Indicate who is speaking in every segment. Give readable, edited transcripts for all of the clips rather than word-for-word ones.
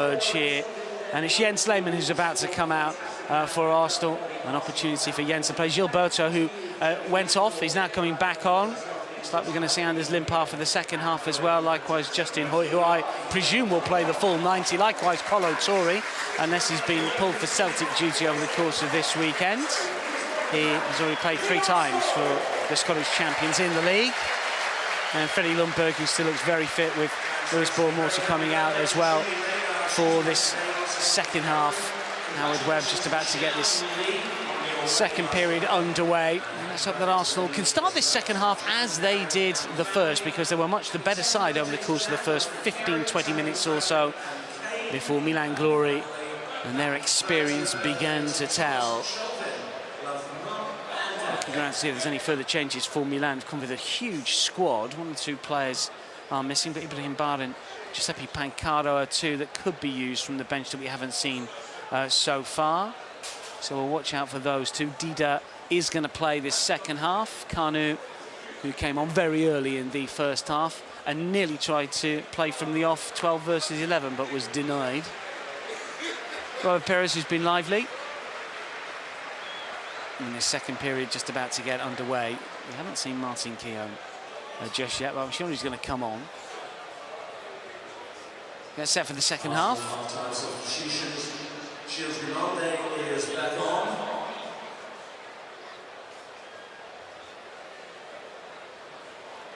Speaker 1: Here, and it's Jens Lehmann who's about to come out for Arsenal. An opportunity for Jens to play. Gilberto, who went off, he's now coming back on. Looks like we're going to see Anders Limpar for the second half as well. Likewise, Justin Hoyt, who I presume will play the full 90. Likewise, Kolo Touré, unless he's been pulled for Celtic duty over the course of this weekend. He has already played 3 times for the Scottish champions in the league. And Freddie Lundberg, who still looks very fit, with Lewis Bournemorter coming out as well for this second half. Howard Webb just about to get this second period underway. And let's hope that Arsenal can start this second half as they did the first, because they were much the better side over the course of the first 15-20 minutes or so before Milan Glory and their experience began to tell. Looking around to see if there's any further changes for Milan. They've come with a huge squad. 1 or 2 players are missing, but Ibrahim Bar and Giuseppe Pancaro are 2 that could be used from the bench that we haven't seen so far. So we'll watch out for those 2. Dida is going to play this second half. Kanu, who came on very early in the first half and nearly tried to play from the off 12 versus 11, but was denied. Robert Perez, who's been lively. In this second period just about to get underway. We haven't seen Martin Keown just yet, but I'm sure he's going to come on. Get set for the second half.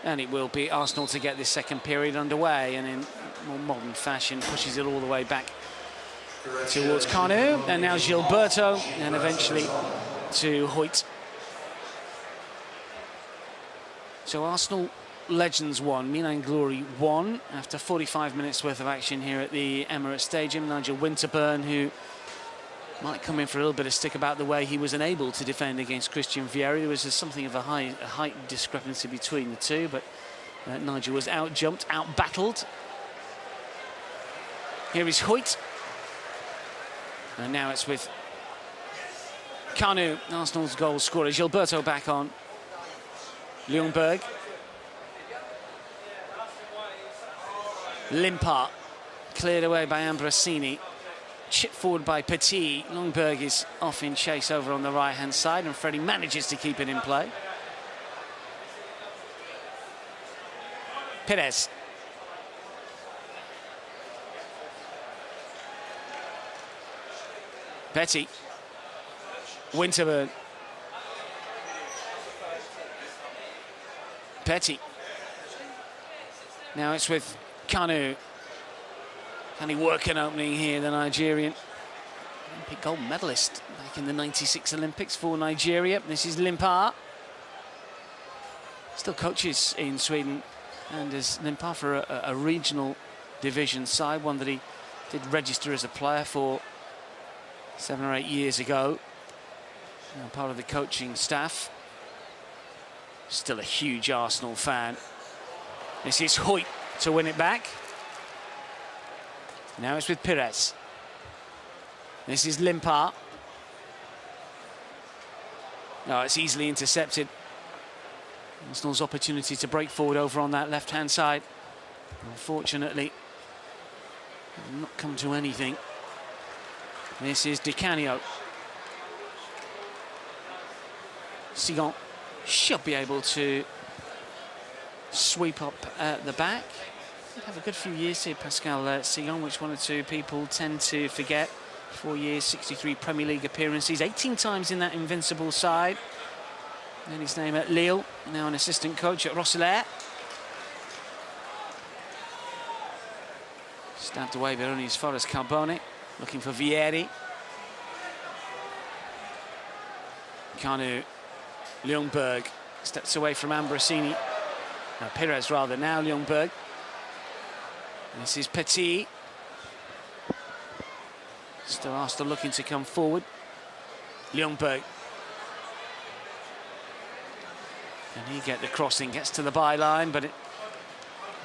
Speaker 1: And it will be Arsenal to get this second period underway, and in more modern fashion pushes it all the way back towards Kanu, and now Gilberto, and eventually to Hoyt. So Arsenal Legends 1, Milan Glory 1, after 45 minutes worth of action here at the Emirates Stadium. Nigel Winterburn, who might come in for a little bit of stick about the way he was unable to defend against Christian Vieri. There was something of a height discrepancy between the 2, but Nigel was out-jumped, out-battled. Here is Hoyt. And now it's with Kanu, Arsenal's goal scorer. Gilberto back on. Ljungberg. Limpar, cleared away by Ambrosini. Chipped forward by Petit. Ljungberg is off in chase over on the right-hand side, and Freddie manages to keep it in play. Perez. Petit. Winterburn. Petit. Now it's with Kanu. Can he work an opening here, the Nigerian? Olympic gold medalist back in the '96 Olympics for Nigeria. This is Limpar. Still coaches in Sweden, and is Limpar for a regional division side, one that he did register as a player for 7 or 8 years ago. Now part of the coaching staff. Still a huge Arsenal fan. This is Hoyt to win it back. Now it's with Perez. This is Limpar. No, it's easily intercepted. Arsenal's opportunity to break forward over on that left-hand side. Unfortunately, not come to anything. This is Di Canio. Sigon should be able to sweep up at the back. Have a good few years here, Pascal Sigon, which 1 or 2 people tend to forget. 4 years, 63 Premier League appearances, 18 times in that invincible side. Then his name at Lille, now an assistant coach at Rosselair. Stabbed away, but only as far as Carbone, looking for Vieri. Kanu, Ljungberg steps away from Ambrosini. Perez rather, now Ljungberg. This is Petit. Still Arsenal looking to come forward. Ljungberg. Can he get the crossing? Gets to the byline, but it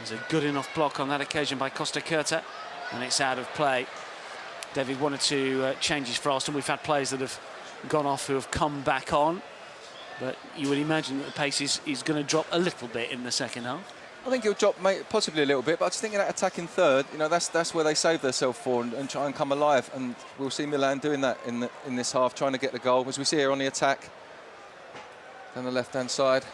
Speaker 1: was a good enough block on that occasion by Costa Curta, and it's out of play. David, 1 or 2 changes for Arsenal. We've had players that have gone off who have come back on, but you would imagine that the pace is going to drop a little bit in the second half.
Speaker 2: I think he'll drop possibly a little bit, but I just think in that attacking third, you know, that's where they save themselves for and try and come alive. And we'll see Milan doing that in this half, trying to get the goal. As we see here on the attack, down the left-hand side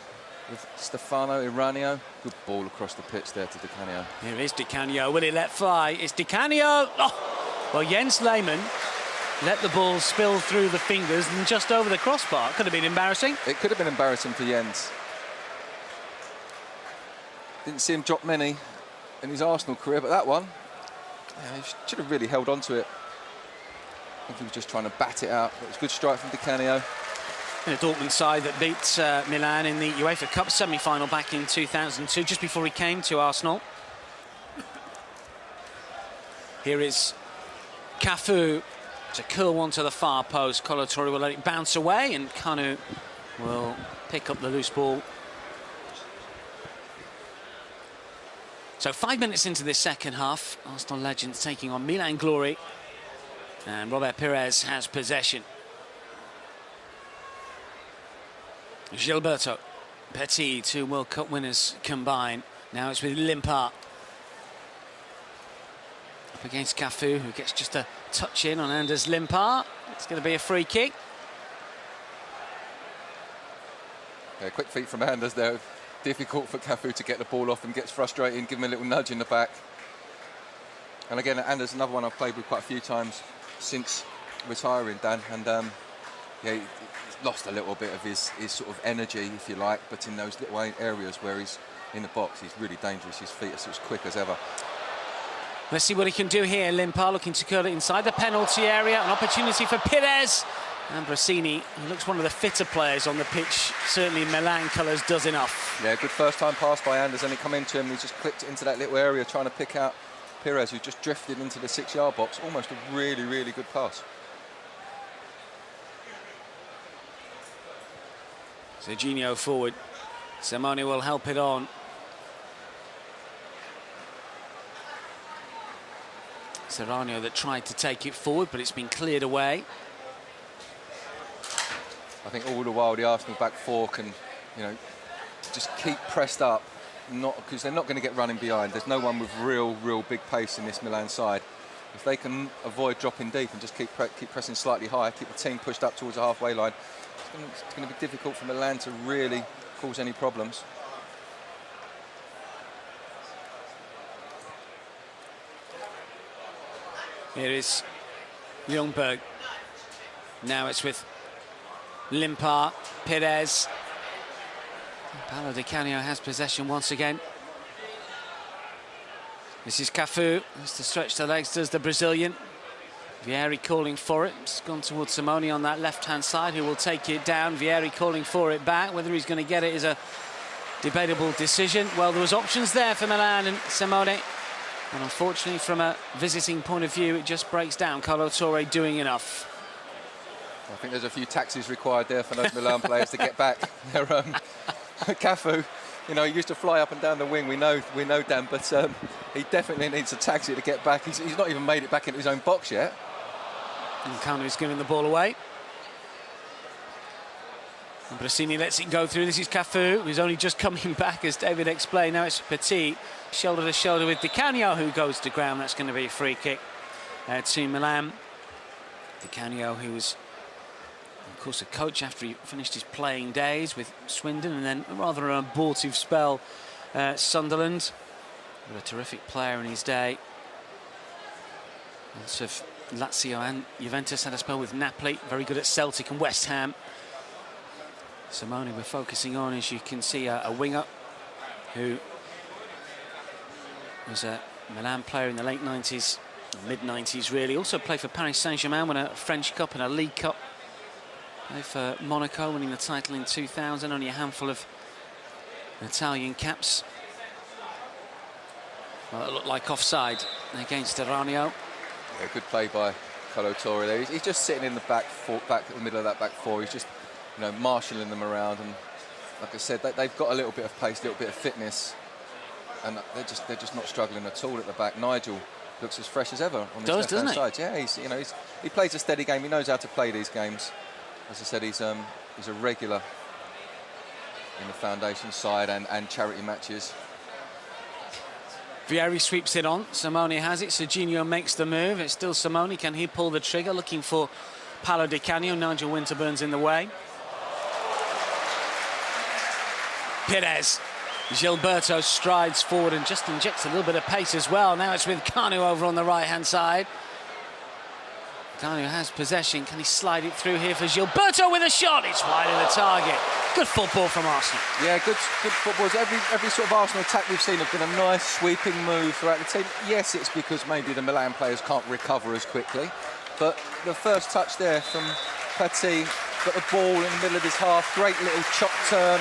Speaker 2: with Stefano Iranio. Good ball across the pitch there to Di Canio.
Speaker 1: Here is Di Canio. Will he let fly? It's Di Canio. Oh! Well, Jens Lehmann let the ball spill through the fingers and just over the crossbar. Could have been embarrassing.
Speaker 2: It could have been embarrassing for Jens. Didn't see him drop many in his Arsenal career, but that one, yeah, he should have really held on to it. I think he was just trying to bat it out. It was a good strike from Di Canio.
Speaker 1: In a Dortmund side that beat Milan in the UEFA Cup semi-final back in 2002, just before he came to Arsenal. Here is Cafu to curl one to the far post. Kolo Touré will let it bounce away, and Kanu will pick up the loose ball. So 5 minutes into this second half, Arsenal legends taking on Milan Glory, and Robert Pires has possession. Gilberto, Petit, 2 World Cup winners combined. Now it's with Limpar. Up against Cafu, who gets just a touch in on Anders Limpar. It's going to be a free kick.
Speaker 2: Yeah, quick feet from Anders there. Difficult for Cafu to get the ball off and gets frustrated, give him a little nudge in the back. And again, Anders, another one I've played with quite a few times since retiring, Dan, and yeah, he's lost a little bit of his sort of energy, if you like, but in those little areas where he's in the box, he's really dangerous. His feet are as quick as ever.
Speaker 1: Let's see what he can do here. Limpar looking to curl it inside the penalty area. An opportunity for Pires. And Brasini, he looks one of the fitter players on the pitch. Certainly Milan colours does enough.
Speaker 2: Yeah, good first time pass by Anders, and it come into him. He just clipped it into that little area, trying to pick out Pires, who just drifted into the 6-yard box. Almost a really, really good pass.
Speaker 1: Serginho forward. Simone will help it on. Serrano that tried to take it forward, but it's been cleared away.
Speaker 2: I think all the while the Arsenal back four can, you know, just keep pressed up, not because they're not going to get running behind. There's no one with real big pace in this Milan side. If they can avoid dropping deep and just keep pressing slightly higher, keep the team pushed up towards the halfway line, it's going to be difficult for Milan to really cause any problems.
Speaker 1: Here is Ljungberg. Now it's with Limpar, Pires. Paolo Di Canio has possession once again. This is Cafu. Has to stretch the legs, does the Brazilian. Vieri calling for it. It's gone towards Simone on that left-hand side, who will take it down. Vieri calling for it back. Whether he's going to get it is a debatable decision. Well, there was options there for Milan and Simone. And unfortunately, from a visiting point of view, it just breaks down. Kolo Touré doing enough.
Speaker 2: I think there's a few taxis required there for those Milan players to get back. Cafu, you know, he used to fly up and down the wing. We know, Dan, but he definitely needs a taxi to get back. He's not even made it back into his own box yet.
Speaker 1: And Kanu's giving the ball away. And Brasini lets it go through. This is Cafu, who's only just coming back, as David explained. Now it's Petit, shoulder to shoulder with Di Canio, who goes to ground. That's going to be a free kick to Milan. Di Canio, who was, of course, a coach after he finished his playing days with Swindon, and then a rather an abortive spell at Sunderland. But a terrific player in his day. Lots of Lazio and Juventus, had a spell with Napoli. Very good at Celtic and West Ham. Simone we're focusing on, as you can see, a winger who was a Milan player in the late 90s, mid-90s really. Also played for Paris Saint-Germain, won a French Cup and a League Cup. Played for Monaco, winning the title in 2000. Only a handful of Italian caps. Well, it looked like offside against Aranio.
Speaker 2: Yeah, good play by Kolo Touré there. He's just sitting in the back in the middle of that back four. He's just, you know, marshalling them around, and like I said, they've got a little bit of pace, a little bit of fitness, and they're just not struggling at all at the back. Nigel looks as fresh as ever on this left-hand side. Yeah, he plays a steady game. He knows how to play these games. As I said, he's a regular in the foundation side and charity matches.
Speaker 1: Vieri sweeps it on. Simone has it. Serginho makes the move. It's still Simone. Can he pull the trigger? Looking for Paolo Di Canio. Nigel Winterburn's in the way. Perez. Gilberto strides forward and just injects a little bit of pace as well. Now it's with Kanu over on the right-hand side. Kanu has possession. Can he slide it through here for Gilberto with a shot? It's wide of the target. Good football from Arsenal.
Speaker 2: Yeah, good football. Every sort of Arsenal attack we've seen have been a nice sweeping move throughout the team. Yes, it's because maybe the Milan players can't recover as quickly, but the first touch there from Petit, got the ball in the middle of his half, great little chop turn,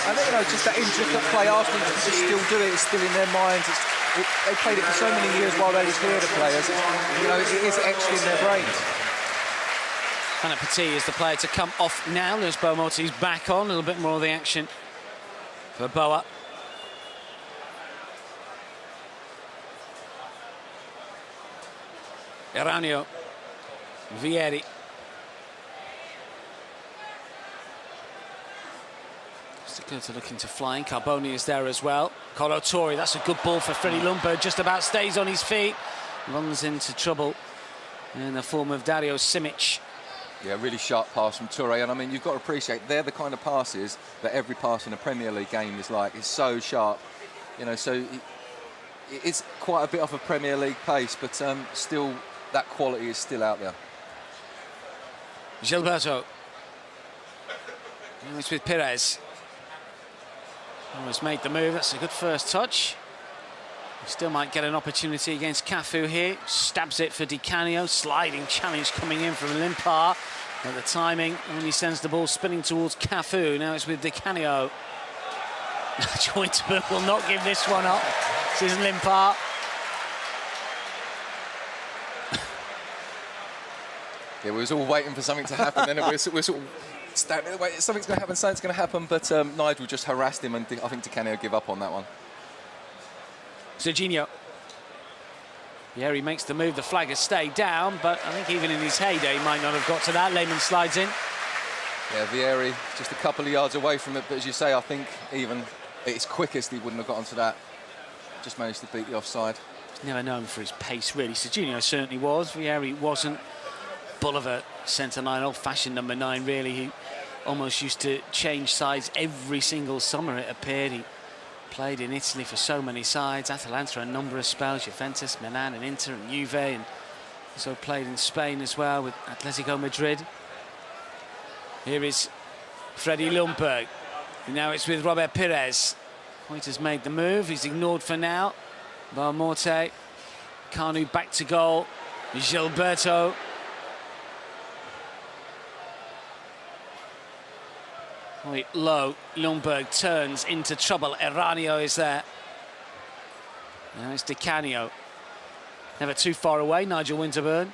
Speaker 2: and you know, just that intricate play. Arsenal can just still do it. It's still in their minds. They played it for so many years while they was here, the players. You know, it is etched in their brains.
Speaker 1: And Petit is the player to come off now. Lewis Boa-Morte's back on. A little bit more of the action for Boa. Eranio. Vieri. Stickler looking to flying. Carboni is there as well. Colo Torre, that's a good ball for Freddie Ljungberg. Just about stays on his feet. Runs into trouble in the form of Dario Simic.
Speaker 2: Yeah, really sharp pass from Toure, and I mean, you've got to appreciate they're the kind of passes that every pass in a Premier League game is like. It's so sharp, you know. So it's quite a bit off a Premier League pace, but still, that quality is still out there.
Speaker 1: Gilberto. And it's with Perez. Almost made the move. That's a good first touch. He still might get an opportunity against Cafu here. Stabs it for Di Canio. Sliding challenge coming in from Limpar. But the timing only sends the ball spinning towards Cafu. Now it's with Di Canio. Winterburn will not give this one up. This is Limpar.
Speaker 2: Yeah, we was all waiting for something to happen. Then we're sort of standing there, wait, something's going to happen. But Nigel just harassed him, and I think Di Canio give up on that one.
Speaker 1: Serginho. Vieri makes the move. The flag has stayed down, but I think even in his heyday, he might not have got to that. Lehmann slides in.
Speaker 2: Yeah, Vieri just a couple of yards away from it, but as you say, I think even at his quickest, he wouldn't have got onto that. Just managed to beat the offside.
Speaker 1: He's never known for his pace, really. Serginho certainly was. Vieri wasn't. Bulliver, centre line, old-fashioned number 9, really. He almost used to change sides every single summer, it appeared. He played in Italy for so many sides, Atalanta a number of spells, Juventus, Milan and Inter and Juve, and also played in Spain as well with Atletico Madrid. Here is Freddie Ljungberg. Now it's with Robert Pires. Poiter's made the move, he's ignored for now. Boa-Morte, Kanu back to goal, Gilberto. Quite low, Ljungberg turns into trouble. Eranio is there. Now it's Di Canio. Never too far away, Nigel Winterburn.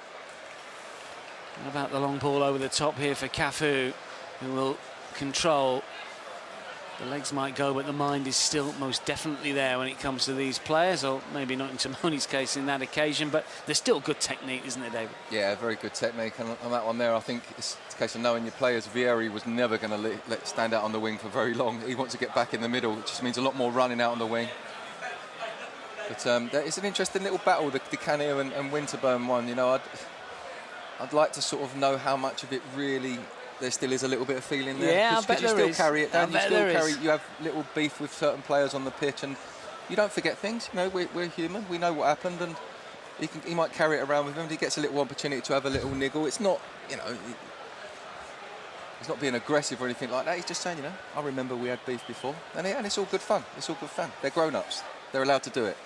Speaker 1: What about the long ball over the top here for Cafu, who will control. The legs might go, but the mind is still most definitely there when it comes to these players, or maybe not in Simone's case in that occasion, but there's still good technique, isn't there, David?
Speaker 2: Yeah, very good technique, and on that one there, I think it's a case of knowing your players. Vieri was never going to let stand out on the wing for very long. He wants to get back in the middle, which just means a lot more running out on the wing. But it's an interesting little battle, the Di Canio and Winterburn one. You know, I'd like to sort of know how much of it really there still is a little bit of feeling there.
Speaker 1: Yeah, I bet
Speaker 2: you
Speaker 1: there
Speaker 2: still
Speaker 1: is.
Speaker 2: carry it down. You have little beef with certain players on the pitch, and you don't forget things. You know, we're human. We know what happened, and he might carry it around with him. He gets a little opportunity to have a little niggle. It's not, you know, he's not being aggressive or anything like that. He's just saying, you know, I remember we had beef before, and it's all good fun. It's all good fun. They're grown-ups. They're allowed to do it.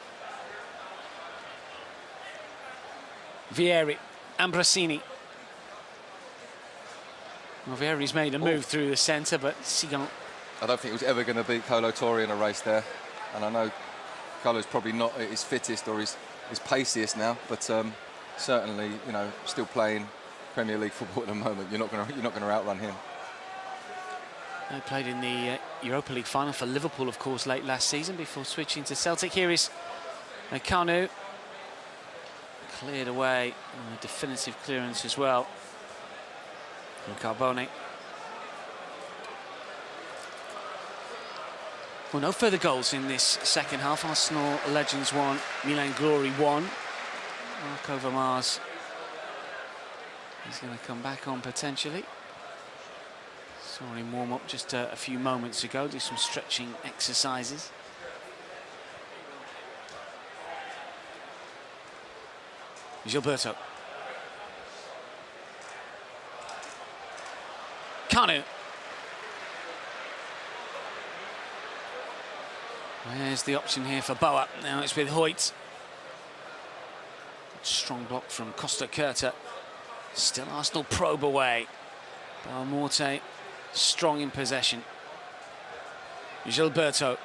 Speaker 1: Vieri, Ambrosini. Well, Vieri's made a move through the centre, but Sigan.
Speaker 2: I don't think he was ever going to beat Colo Torre in a race there. And I know Colo's probably not at his fittest or his paciest now, but certainly, you know, still playing Premier League football at the moment. You're not going to outrun him.
Speaker 1: He played in the Europa League final for Liverpool, of course, late last season before switching to Celtic. Here is Kanu. Cleared away, and a definitive clearance as well from Carboni. Well, no further goals in this second half. Arsenal Legends 1, Milan Glory 1. Mark Overmars is going to come back on potentially. Saw him warm up just a few moments ago, do some stretching exercises. Gilberto. Kanu. There's the option here for Boa. Now it's with Hoyt. Strong block from Costa Curta. Still Arsenal probe away. Boa Morte strong in possession. Gilberto.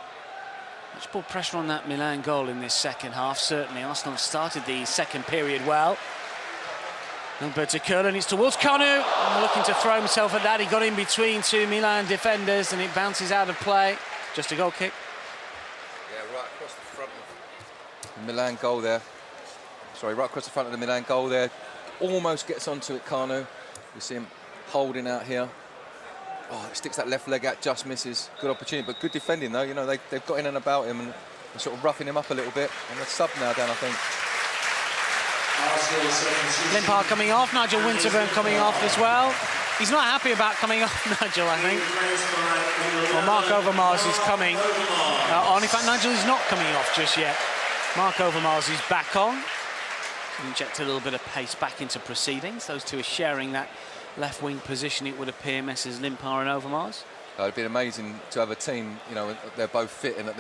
Speaker 1: Much more pressure on that Milan goal in this second half. Certainly Arsenal started the second period well. Gilberto Curlin, it's towards Kanu. Looking to throw himself at that. He got in between two Milan defenders and it bounces out of play. Just a goal kick.
Speaker 2: Yeah, right across the front of the Milan goal there. Sorry, right across the front of the Milan goal there. Almost gets onto it, Kanu. You see him holding out here. Oh, it sticks that left leg out, just misses. Good opportunity, but good defending though. You know, they've got in and about him and sort of roughing him up a little bit. And they're sub now down, I think.
Speaker 1: Limpar coming off, Nigel Winterburn coming off as well. He's not happy about coming off, Nigel, I think. Well, Mark Overmars is coming on. In fact, Nigel is not coming off just yet. Mark Overmars is back on. Inject a little bit of pace back into proceedings. Those two are sharing that left wing position, it would appear, Messrs Limpar and Overmars.
Speaker 2: It'd be amazing to have a team, you know, they're both fit and at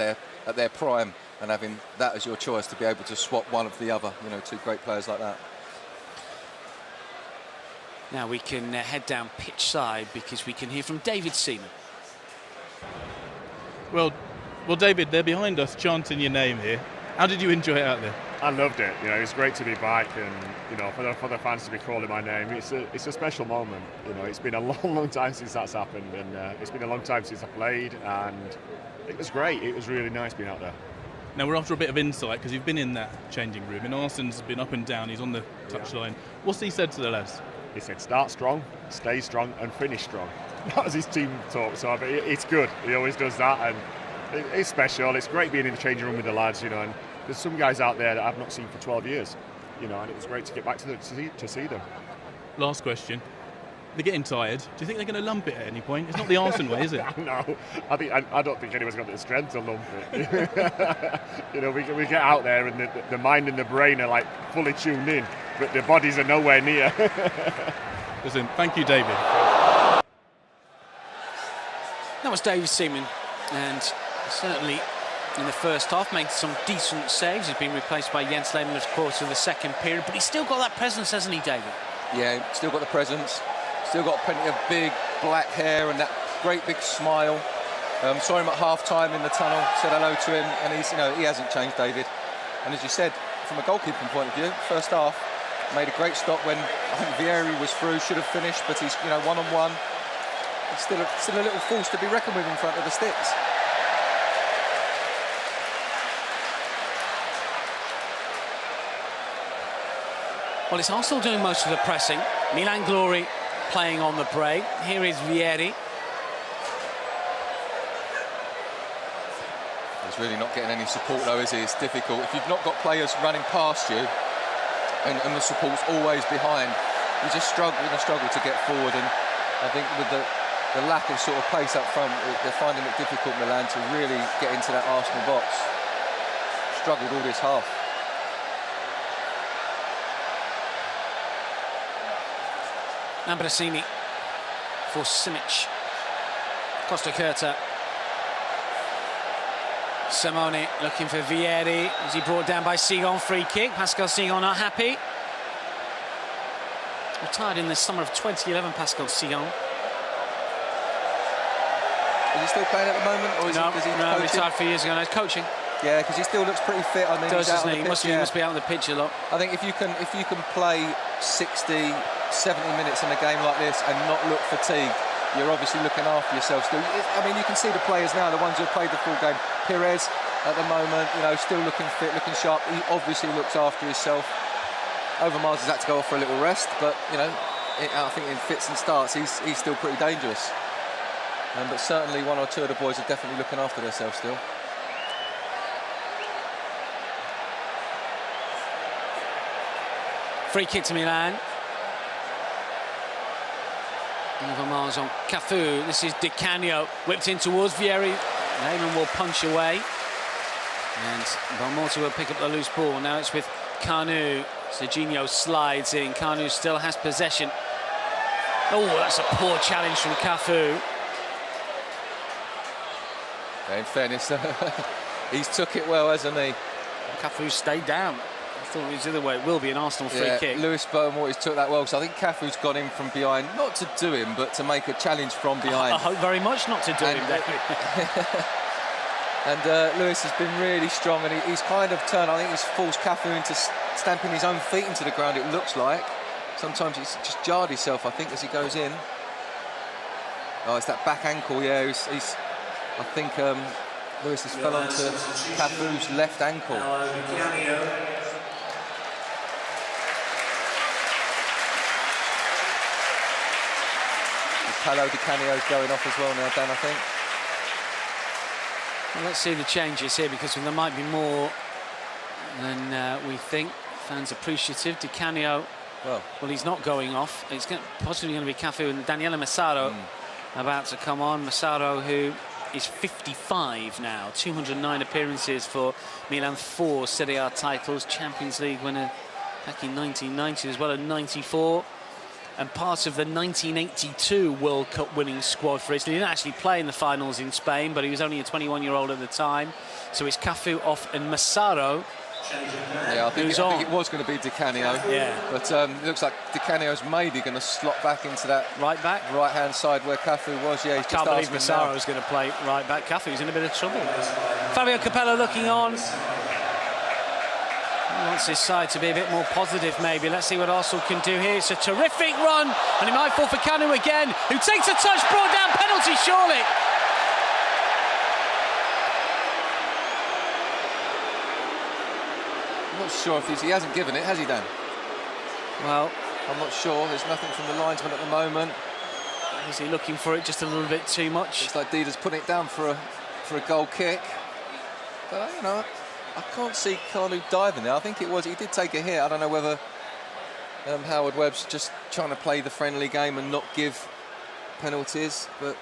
Speaker 2: their prime, and having that as your choice to be able to swap one of the other. You know, two great players like that.
Speaker 1: Now we can head down pitch side because we can hear from David Seaman.
Speaker 3: Well, David, they're behind us chanting your name here. How did you enjoy it out there?
Speaker 4: I loved it. You know, it's great to be back, and you know, for the fans to be calling my name, it's a special moment. You know, it's been a long time since that's happened, and it's been a long time since I played, and it was great. It was really nice being out there.
Speaker 3: Now we're after a bit of insight because you've been in that changing room, and Arsenal's been up and down. He's on the touchline. Yeah. What's he said to the lads?
Speaker 4: He said, "Start strong, stay strong, and finish strong." That was his team talk. So it's good. He always does that, and it's special. It's great being in the changing room with the lads. You know, and there's some guys out there that I've not seen for 12 years, you know, and it was great to get back to see them.
Speaker 3: Last question. They're getting tired. Do you think they're going to lump it at any point? It's not the Arsenal way, is it?
Speaker 4: No, I don't think anyone's got the strength to lump it. You know, we get out there and the mind and the brain are like fully tuned in, but the bodies are nowhere near.
Speaker 3: Listen, thank you, David.
Speaker 1: That was David Seaman, and certainly in the first half made some decent saves. He's been replaced by Jens Lehmann, of course, in the second period, but he's still got that presence, hasn't he, David? Yeah,
Speaker 2: still got the presence, still got plenty of big black hair and that great big smile. Saw him at half-time in the tunnel, said hello to him, and he's, you know, he hasn't changed, David. And as you said, from a goalkeeping point of view, first half made a great stop when I think Vieri was through, should have finished, but he's, you know, one-on-one. He's still a little force to be reckoned with in front of the sticks.
Speaker 1: Well, it's Arsenal doing most of the pressing. Milan Glory playing on the break. Here is Vieri.
Speaker 2: He's really not getting any support though, is he? It's difficult. If you've not got players running past you and the support's always behind, you just struggle to get forward. And I think with the lack of sort of pace up front, they're finding it difficult, Milan, to really get into that Arsenal box. Struggled all this half.
Speaker 1: Ambrosini for Simic. Costa Curta. Simone looking for Vieri. Is he brought down by Sigon? Free kick. Pascal Sigon not happy. Retired in the summer of 2011, Pascal Sigon.
Speaker 2: Is he still playing at the moment? Or is he
Speaker 1: retired a few years ago. No, he's coaching.
Speaker 2: Yeah, because he still looks pretty fit. I mean,
Speaker 1: does,
Speaker 2: he's out
Speaker 1: doesn't he? He must be out on the pitch a lot.
Speaker 2: I think if you can play 60, 70 minutes in a game like this and not look fatigued, you're obviously looking after yourself still. I mean, you can see the players now, the ones who've played the full game. Perez at the moment, you know, still looking fit, looking sharp. He obviously looks after himself. Overmars has had to go off for a little rest, but you know, I think in fits and starts, he's still pretty dangerous. But certainly one or two of the boys are definitely looking after themselves still.
Speaker 1: Free kick to Milan. Over Mars on Cafu. This is Di Canio, whipped in towards Vieri. Lehmann will punch away. And Valmorta will pick up the loose ball. Now it's with Kanu. Serginho slides in. Kanu still has possession. Oh, that's a poor challenge from Cafu.
Speaker 2: Yeah, in fairness, he's took it well, hasn't he?
Speaker 1: Cafu stayed down. I thought it was the other way. It will be an Arsenal free kick.
Speaker 2: Lewis Bowen-Watkins took that well, so I think Cafu's got him from behind, not to do him, but to make a challenge from behind.
Speaker 1: I hope very much not to do him.
Speaker 2: And Lewis has been really strong, and he's kind of turned, I think he's forced Cafu into stamping his own feet into the ground, it looks like. Sometimes he's just jarred himself, I think, as he goes in. Oh, it's that back ankle, yeah. I think Lewis has fell onto Cafu's left ankle. Paolo Di Canio's going off as well now, Dan, I think.
Speaker 1: Well, let's see the changes here, because there might be more than we think. Fans appreciative. Di Canio, well, he's not going off. It's possibly going to be Cafu and Daniele Massaro about to come on. Massaro, who is 55 now, 209 appearances for Milan, 4 Serie A titles, Champions League winner back in 1990 as well, and 94. And part of the 1982 World Cup winning squad for Italy. He didn't actually play in the finals in Spain, but he was only a 21-year-old at the time. So it's Cafu off and Massaro.
Speaker 2: Yeah, I think it was going to be Di Canio.
Speaker 1: Yeah.
Speaker 2: But it looks like Di Canio's maybe going to slot back into that right-hand side where Cafu was. Yeah,
Speaker 1: I can't believe Massaro's going to play right back. Cafu's in a bit of trouble. Fabio Capello looking on. He wants his side to be a bit more positive, maybe. Let's see what Arsenal can do here. It's a terrific run, and he might fall for Kanu again, who takes a touch, brought down, penalty, surely.
Speaker 2: I'm not sure if he hasn't given it, has he, Dan?
Speaker 1: Well,
Speaker 2: I'm not sure. There's nothing from the linesman at the moment.
Speaker 1: Is he looking for it just a little bit too much?
Speaker 2: It's like Dida's putting it down for a goal kick. But, you know, I can't see Kanu diving there. I think he did take a hit. I don't know whether Howard Webb's just trying to play the friendly game and not give penalties, but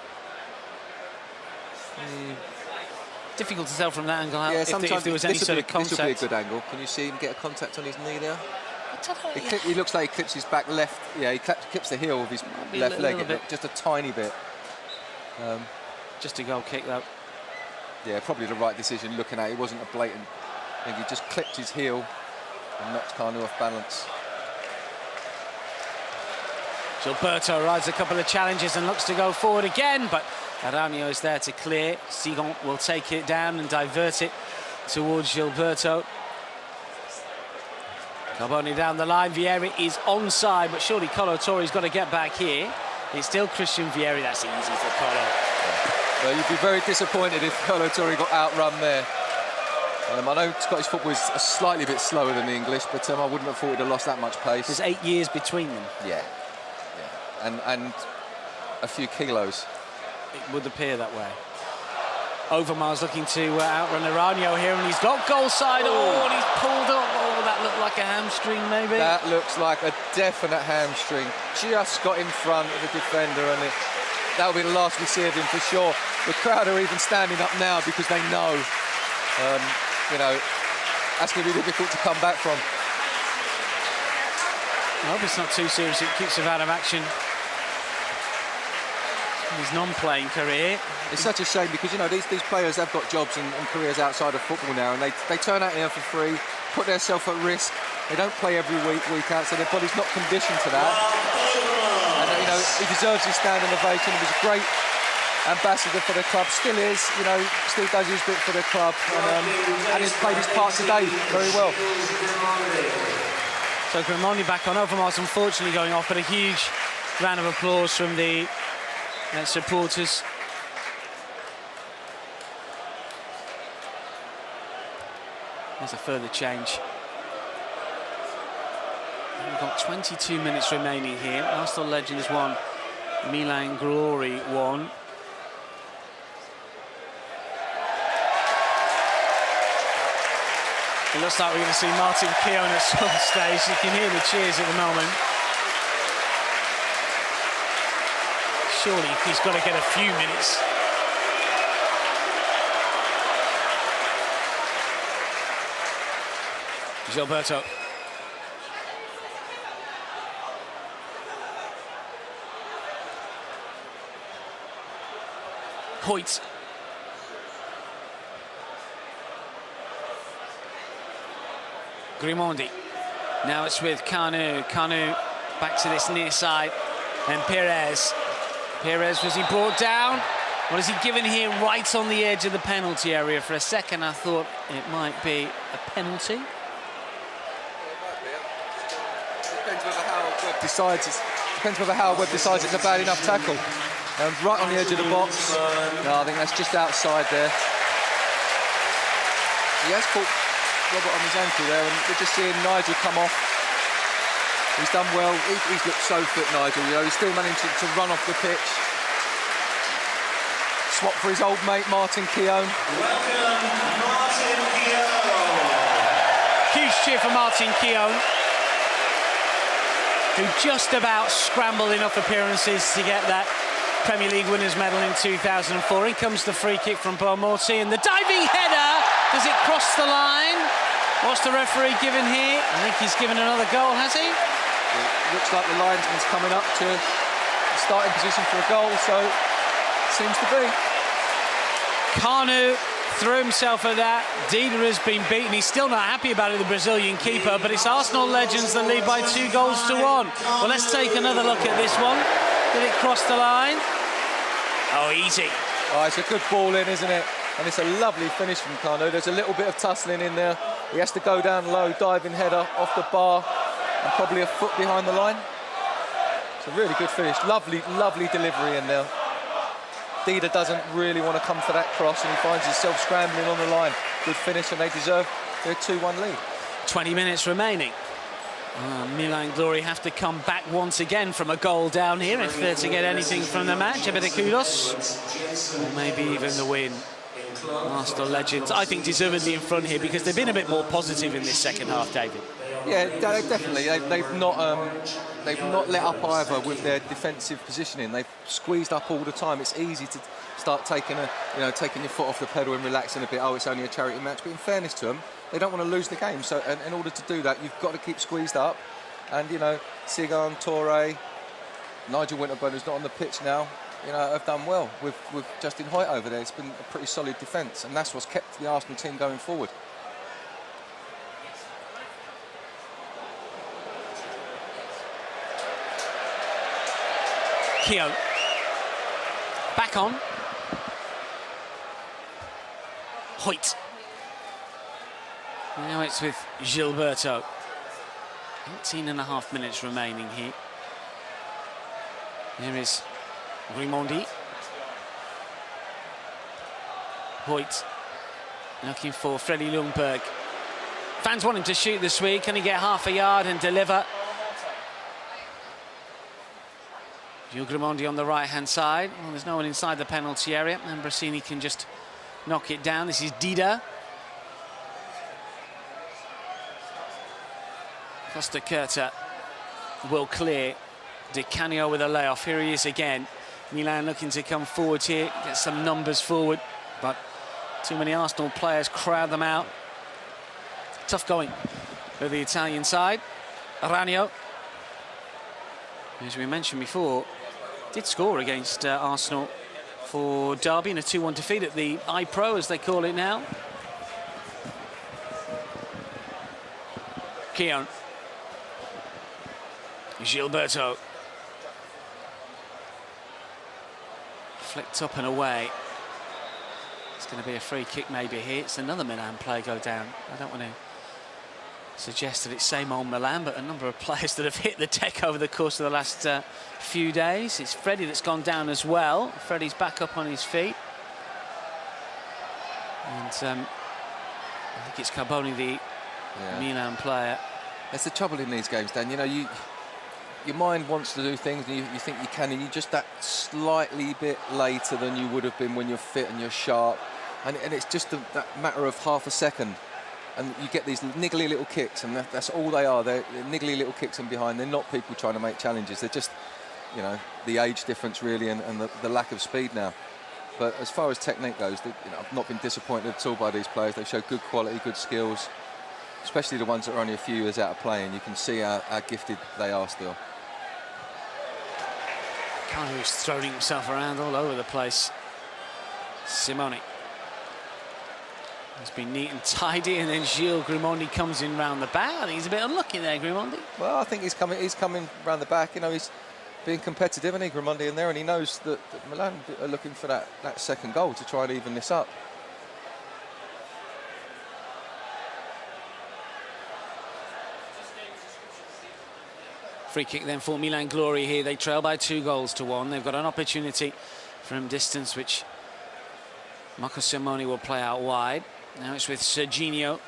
Speaker 1: difficult to tell from that angle.
Speaker 2: Yeah,
Speaker 1: if there was any sort of contact.
Speaker 2: This will be a good angle. Can you see him get a contact on his knee there? He looks like he clips his back left. Yeah, he clips the heel of his left leg. Just a tiny bit.
Speaker 1: Just a goal kick, though.
Speaker 2: Yeah, probably the right decision looking at it. It wasn't a blatant. I think he just clipped his heel and knocked Kanu off balance.
Speaker 1: Gilberto rides a couple of challenges and looks to go forward again, but Aranio is there to clear. Sigon will take it down and divert it towards Gilberto. Carboni down the line. Vieri is onside, but surely Colo Torre's got to get back here. It's still Christian Vieri. That's easy for Colo.
Speaker 2: Well, you'd be very disappointed if Colo Torre got outrun there. I know Scottish football is a slightly bit slower than the English, but I wouldn't have thought he'd have lost that much pace.
Speaker 1: There's 8 years between them.
Speaker 2: Yeah. And a few kilos.
Speaker 1: It would appear that way. Overmars looking to outrun Aranio here, and he's got goal side. Oh, and he's pulled up. Oh, that looked like a hamstring, maybe.
Speaker 2: That looks like a definite hamstring. Just got in front of the defender, and that'll be the last we see of him for sure. The crowd are even standing up now because they know, you know, that's going to be difficult to come back from.
Speaker 1: I hope it's not too serious. It keeps him out of action. His non-playing career.
Speaker 2: It's such a shame because, you know, these players have got jobs and careers outside of football now, and they turn out here for free, put themselves at risk. They don't play every week out, so their body's not conditioned to that. And, you know, he deserves his standing ovation. He was a great ambassador for the club, still is, you know, still does his bit for the club, and he's played his part today very well.
Speaker 1: So Grimoni back on. Overmars unfortunately going off, but a huge round of applause from the supporters. There's a further change. We've got 22 minutes remaining here. Arsenal Legends 1, Milan Glory 1. It looks like we're going to see Martin Keown at some stage. You can hear the cheers at the moment. Surely he's got to get a few minutes. Gilberto. Hoyt. Grimondi. Now it's with Kanu. Kanu back to this near side. And Perez. Perez, was he brought down? What is he given here right on the edge of the penalty area? For a second, I thought it might be a penalty.
Speaker 2: Depends whether Howard Webb decides it's a bad enough tackle. Right on the edge of the box. No, I think that's just outside there. He has caught Robert on his ankle there, and we're just seeing Nigel come off. He's done well. He's looked so fit, Nigel. You know, he's still managed to run off the pitch. Swap for his old mate Martin Keown.
Speaker 1: Welcome, Martin Keown. Huge cheer for Martin Keown, who just about scrambled enough appearances to get that Premier League winners medal in 2004. In comes the free kick from Belmorti, and the diving header. Does it cross the line? What's the referee given here? I think he's given another goal, has he?
Speaker 2: It looks like the linesman's coming up to the starting position for a goal, so seems to be.
Speaker 1: Kanu threw himself at that. Dida has been beaten. He's still not happy about it, the Brazilian keeper, but it's Arsenal legends that lead by 2 goals to 1. Well, let's take another look at this one. Did it cross the line? Oh, easy.
Speaker 2: Oh, it's a good ball in, isn't it? And it's a lovely finish from Kanu. There's a little bit of tussling in there. He has to go down low, diving header off the bar, and probably a foot behind the line. It's a really good finish. Lovely, lovely delivery in there. Dida doesn't really want to come for that cross, and he finds himself scrambling on the line. Good finish, and they deserve their 2-1 lead. 20
Speaker 1: minutes remaining. Milan Glory have to come back once again from a goal down here if they're to get anything from the match. A bit of kudos, or maybe even the win. Arsenal legends, I think, deservedly in front here because they've been a bit more positive in this second half, David.
Speaker 2: Yeah, definitely. They've not let up either with their defensive positioning. They've squeezed up all the time. It's easy to start taking your foot off the pedal and relaxing a bit. Oh, it's only a charity match. But in fairness to them, they don't want to lose the game. So, in order to do that, you've got to keep squeezed up. And Sigan, Torre, Nigel Winterburn, who's not on the pitch now, have done well with Justin Hoyt over there. It's been a pretty solid defence, and that's what's kept the Arsenal team going forward.
Speaker 1: Keown back on. Hoyt. Now it's with Gilberto. 18.5 minutes remaining here. Here is Grimondi. Hoyt looking for Freddie Ljungberg. Fans want him to shoot this week. Can he get half a yard and deliver? Gil Grimondi on the right-hand side. Well, there's no one inside the penalty area, and Brasini can just knock it down. This is Dida. Costa Curta will clear. Di Canio with a layoff. Here he is again. Milan looking to come forward here, get some numbers forward, but too many Arsenal players crowd them out. Tough going for the Italian side. Aranio, as we mentioned before, did score against Arsenal for Derby in a 2-1 defeat at the iPro, as they call it now. Keown. Gilberto. Flicked up and away. It's going to be a free kick maybe here. It's another Milan player go down. I don't want to suggest that it's same old Milan, but a number of players that have hit the deck over the course of the last few days. It's Freddie that's gone down as well. Freddie's back up on his feet. And I think it's Carboni, the Milan player.
Speaker 2: That's the trouble in these games, Dan. Your mind wants to do things and you think you can, and you're just that slightly bit later than you would have been when you're fit and you're sharp. And it's just that matter of half a second. and you get these niggly little kicks, and that's all they are. They're niggly little kicks in behind. They're not people trying to make challenges. They're just, you know, the age difference really, and the lack of speed now. But as far as technique goes, I've not been disappointed at all by these players. They show good quality, good skills, especially the ones that are only a few years out of playing. You can see how gifted they are still.
Speaker 1: Kanu's throwing himself around all over the place. Simone. He's been neat and tidy, and then Gilles Grimondi comes in round the back. I think he's a bit unlucky there, Grimondi.
Speaker 2: Well, I think he's coming round the back. You know, he's being competitive, and Grimondi in there, and he knows that Milan are looking for that second goal to try and even this up.
Speaker 1: Free kick then for Milan Glory here. They trail by 2-1. They've got an opportunity from distance, which Marco Simone will play out wide. Now it's with Serginho.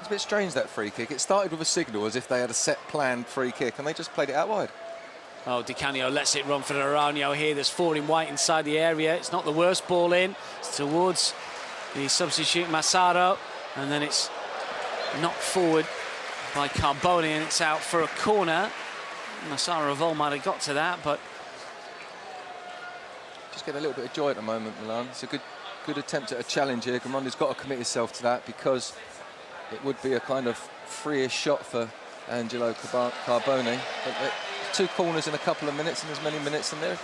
Speaker 2: It's a bit strange, that free kick. It started with a signal as if they had a set planned free kick, and they just played it out wide.
Speaker 1: Oh, Di Canio lets it run for Aranio here. There's 4 in white inside the area. It's not the worst ball in. It's towards the substitute Massaro, and then it's knocked forward by Carboni, and it's out for a corner. Massaro Vol might have got to that, but
Speaker 2: just getting a little bit of joy at the moment, Milan. It's a good attempt at a challenge here. Grimondi's got to commit himself to that, because it would be a kind of free-ish shot for Angelo Carboni. But 2 corners in a couple of minutes, and as many minutes, and they're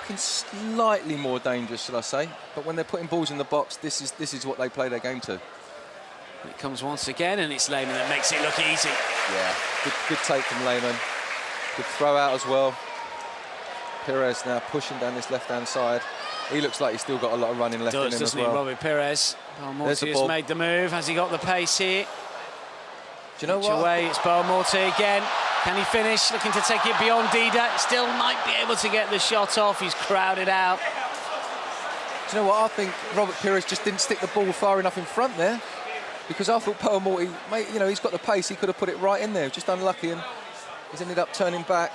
Speaker 2: looking slightly more dangerous, shall I say. But when they're putting balls in the box, this is what they play their game to.
Speaker 1: It comes once again, and it's Lehmann that makes it look easy.
Speaker 2: Yeah, good take from Lehmann. Good throw out as well. Perez now pushing down this left-hand side. He looks like he's still got a lot of running left in him as well.
Speaker 1: Doesn't he, Robbie Perez? Morty has made the move. Has he got the pace here?
Speaker 2: Do you know what?
Speaker 1: Away, it's Morty again. Can he finish? Looking to take it beyond Dida. Still might be able to get the shot off. He's crowded out.
Speaker 2: Do you know what? I think Robert Perez just didn't stick the ball far enough in front there, because I thought Morty, you know, he's got the pace. He could have put it right in there. Just unlucky, and he's ended up turning back.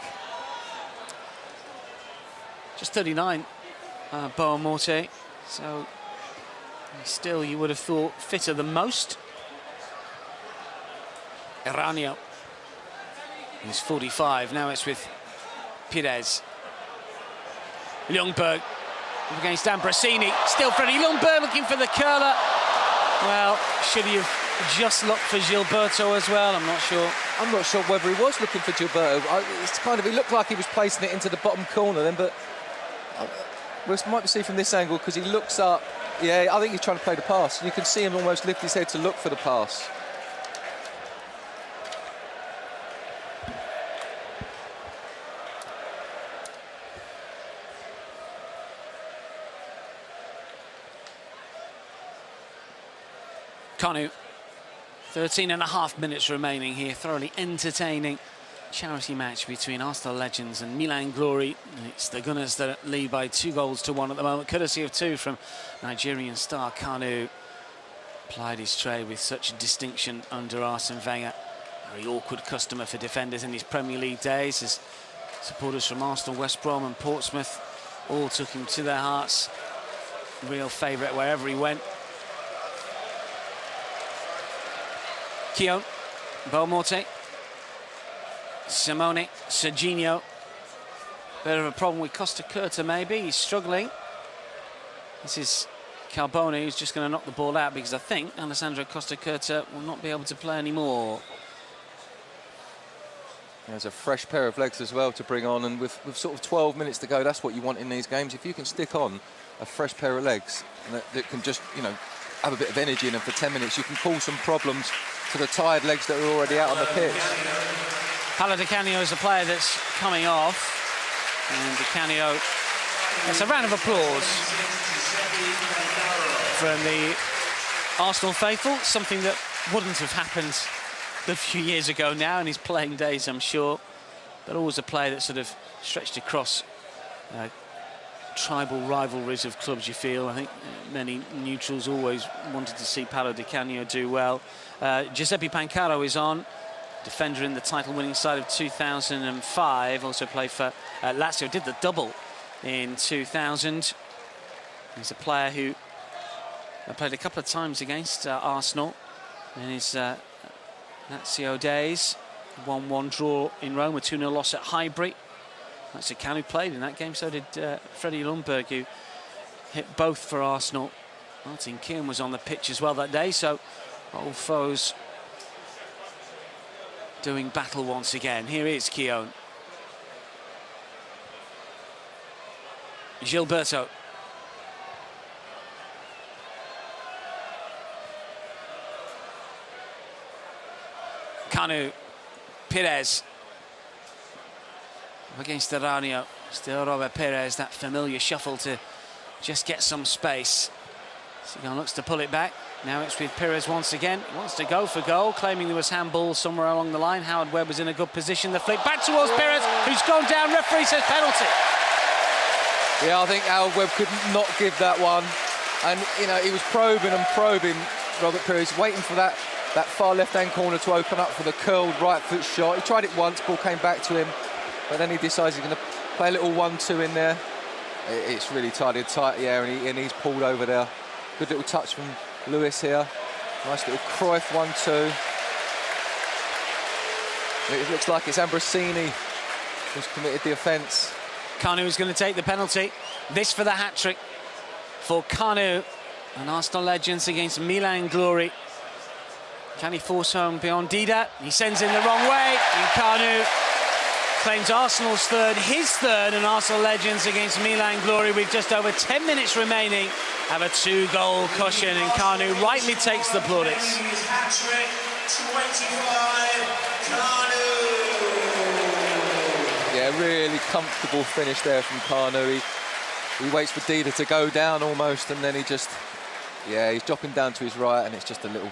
Speaker 1: Just 39, Morty. So still, you would have thought, fitter than most. Aranio. He's 45. Now it's with Pires. Ljungberg up against Ambrosini. Still Freddie Ljungberg looking for the curler. Well, should he have just looked for Gilberto as well? I'm not sure.
Speaker 2: I'm not sure whether he was looking for Gilberto. It's kind of, he looked like he was placing it into the bottom corner then, but we might see from this angle, because he looks up. Yeah, I think he's trying to play the pass. You can see him almost lift his head to look for the pass.
Speaker 1: Kanu, 13.5 minutes remaining here. Thoroughly entertaining charity match between Arsenal legends and Milan Glory. And it's the Gunners that lead by 2-1 at the moment, courtesy of 2 from Nigerian star Kanu. Plied his trade with such distinction under Arsene Wenger. Very awkward customer for defenders in his Premier League days, as supporters from Arsenal, West Brom and Portsmouth all took him to their hearts. Real favourite wherever he went. Keown, Belmonte, Simone, Serginho. Bit of a problem with Costa Curta, maybe. He's struggling. This is Carboni, who's just going to knock the ball out, because I think Alessandro Costa Curta will not be able to play anymore.
Speaker 2: There's a fresh pair of legs as well to bring on, and with sort of 12 minutes to go, that's what you want in these games. If you can stick on a fresh pair of legs that can just, you know, have a bit of energy in them for 10 minutes, you can cause some problems to the tired legs that are already out on the pitch.
Speaker 1: Paolo Di Canio is the player that's coming off, and Di Canio, it's a round of applause from the Arsenal faithful, something that wouldn't have happened a few years ago now in his playing days, I'm sure, but always a player that sort of stretched across tribal rivalries of clubs, you feel. I think many neutrals always wanted to see Paolo Di Canio do well. Giuseppe Pancaro is on, defender in the title-winning side of 2005, also played for Lazio, did the double in 2000. He's a player who played a couple of times against Arsenal. in his Lazio days. 1-1 draw in Rome, a 2-0 loss at Highbury. That's a Can who played in that game, so did Freddie Lundberg, who hit both for Arsenal. Martin Keown was on the pitch as well that day, so old foes doing battle once again. Here is Keown. Gilberto. Kanu. Perez. Up against Aranio. Still Robert Perez, that familiar shuffle to just get some space. Sigan looks to pull it back. Now it's with Perez once again. He wants to go for goal, claiming there was handball somewhere along the line. Howard Webb was in a good position. The flick back towards Perez, who's gone down. Referee says penalty.
Speaker 2: Yeah, I think Howard Webb could not give that one. And, you know, he was probing and probing Robert Perez, waiting for that far left-hand corner to open up for the curled right foot shot. He tried it once, ball came back to him, but then he decides he's going to play a little 1-2 in there. It's really tight yeah, and he's pulled over there. Good little touch from Lewis here. Nice little Cruyff 1-2. It looks like it's Ambrosini who's committed the offence.
Speaker 1: Kanu is going to take the penalty. This for the hat-trick for Kanu. And Arsenal legends against Milan Glory. Can he force home beyond Dida? He sends in the wrong way, and Kanu claims Arsenal's third, his third, and Arsenal legends against Milan Glory with just over 10 minutes remaining have a 2-goal cushion, and Kanu rightly takes the plaudits.
Speaker 2: Yeah, really comfortable finish there from Kanu. He waits for Dida to go down almost, and then he just, yeah, he's dropping down to his right, and it's just a little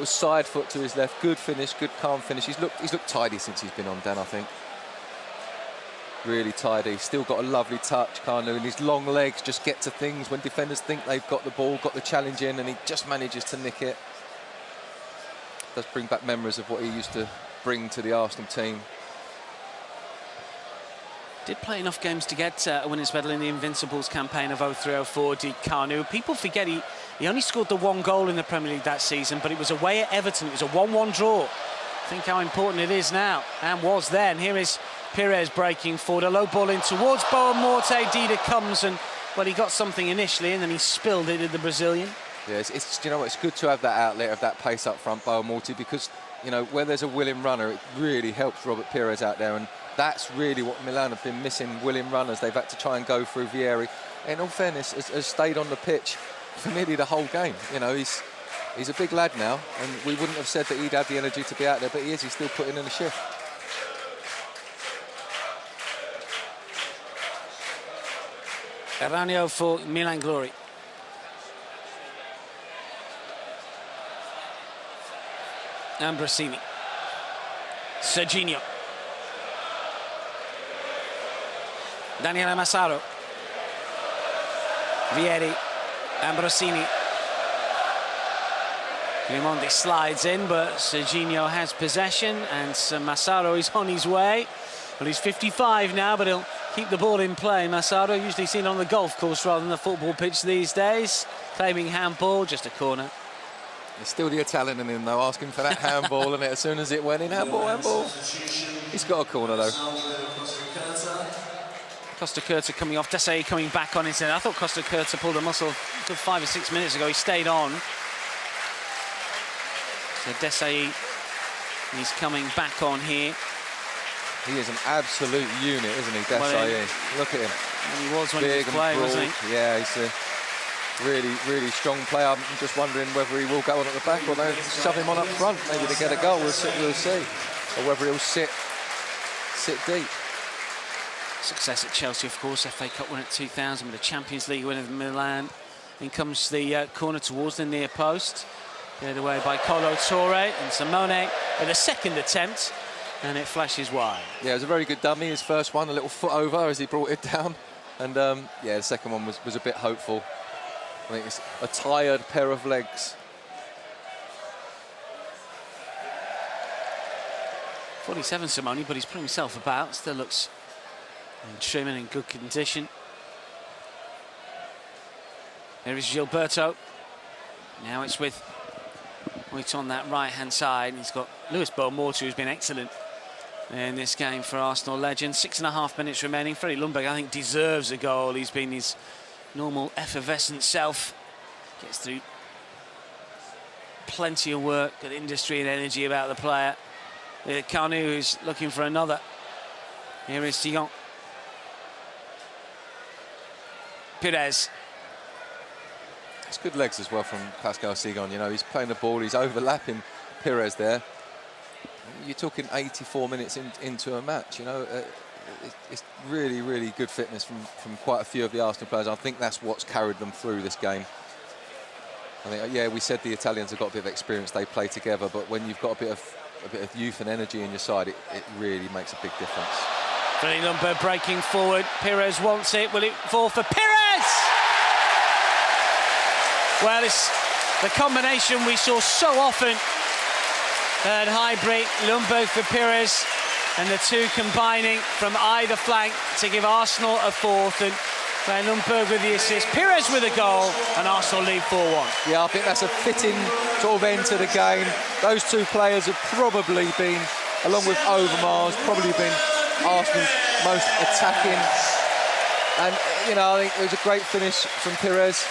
Speaker 2: side foot to his left. Good finish, good calm finish. He's looked tidy since he's been on, Dan, I think. Really tidy. Still got a lovely touch, Kanu, and his long legs just get to things when defenders think they've got the ball, got the challenge in, and he just manages to nick it. Does bring back memories of what he used to bring to the Arsenal team.
Speaker 1: Did play enough games to get a winner's medal in the Invincibles campaign of 03-04, did Kanu. People forget he only scored the 1 goal in the Premier League that season, but it was away at Everton. It was a 1-1 draw. Think how important it is now, and was then. Here is Perez breaking forward, a low ball in towards Boa Morte. Dida comes and, well, he got something initially, and then he spilled it, did the Brazilian.
Speaker 2: Yeah, it's you know, it's good to have that outlet of that pace up front, Boa Morte, because, you know, where there's a willing runner, it really helps Robert Perez out there, and that's really what Milan have been missing, willing runners. They've had to try and go through Vieri. In all fairness, has stayed on the pitch for nearly the whole game. You know, he's a big lad now, and we wouldn't have said that he'd have the energy to be out there, but he is. He's still putting in a shift.
Speaker 1: Aranio for Milan Glory. Ambrosini. Serginho. Daniele Massaro. Vieri. Ambrosini. Raimondi slides in, but Serginho has possession, and Massaro is on his way. Well, he's 55 now, but he'll keep the ball in play. Massaro, usually seen on the golf course rather than the football pitch these days. Claiming handball, just a corner.
Speaker 2: There's still the Italian in him, though, asking for that handball, and as soon as it went in, handball. He's got a corner, though.
Speaker 1: Costa Curta coming off, Desai coming back on instead. I thought Costa Curta pulled a muscle 5 or 6 minutes ago. He stayed on. So Desai, he's coming back on here.
Speaker 2: He is an absolute unit, isn't he, Desai?
Speaker 1: Well,
Speaker 2: look at him.
Speaker 1: And he was when he was playing, wasn't he?
Speaker 2: Yeah, he's a really, really strong player. I'm just wondering whether he will go on at the back or they'll shove him on up front, maybe to get a goal. We'll see. Or whether he'll sit deep.
Speaker 1: Success at Chelsea, of course, FA Cup win at 2000 with the Champions League win at Milan. In comes the corner towards the near post. Cleared away by Colo Torre, and Simone with a second attempt, and it flashes wide.
Speaker 2: Yeah, it was a very good dummy, his first one, a little foot over as he brought it down. And yeah, the second one was a bit hopeful. I think it's a tired pair of legs.
Speaker 1: 47 Simone, but he's putting himself about, still looks trim and in good condition. There is Gilberto. Now it's with It's on that right-hand side. He's got Lewis Boumortu, who's been excellent in this game for Arsenal legend. 6.5 minutes remaining. Freddie Ljungberg, I think, deserves a goal. He's been his normal effervescent self. Gets through plenty of work, good industry and energy about the player. Kanu, who's looking for another. Here is Sigon. Pires.
Speaker 2: It's good legs as well from Pascal Sigon. You know, he's playing the ball, he's overlapping Pires there. You're talking 84 minutes into a match, you know. It's really, really good fitness from quite a few of the Arsenal players. I think that's what's carried them through this game. I think, yeah, we said the Italians have got a bit of experience, they play together, but when you've got a bit of youth and energy in your side, it really makes a big difference.
Speaker 1: Freddie Ljungberg breaking forward. Pires wants it. Will it fall for Pires? Well, it's the combination we saw so often at Highbury. Ljungberg for Pires, and the two combining from either flank to give Arsenal a fourth. And Ljungberg with the assist, Pires with a goal, and Arsenal lead 4-1.
Speaker 2: Yeah, I think that's a fitting sort of end to the game. Those two players have probably been, along with Overmars, probably been Arsenal's most attacking. And, you know, I think it was a great finish from Pires.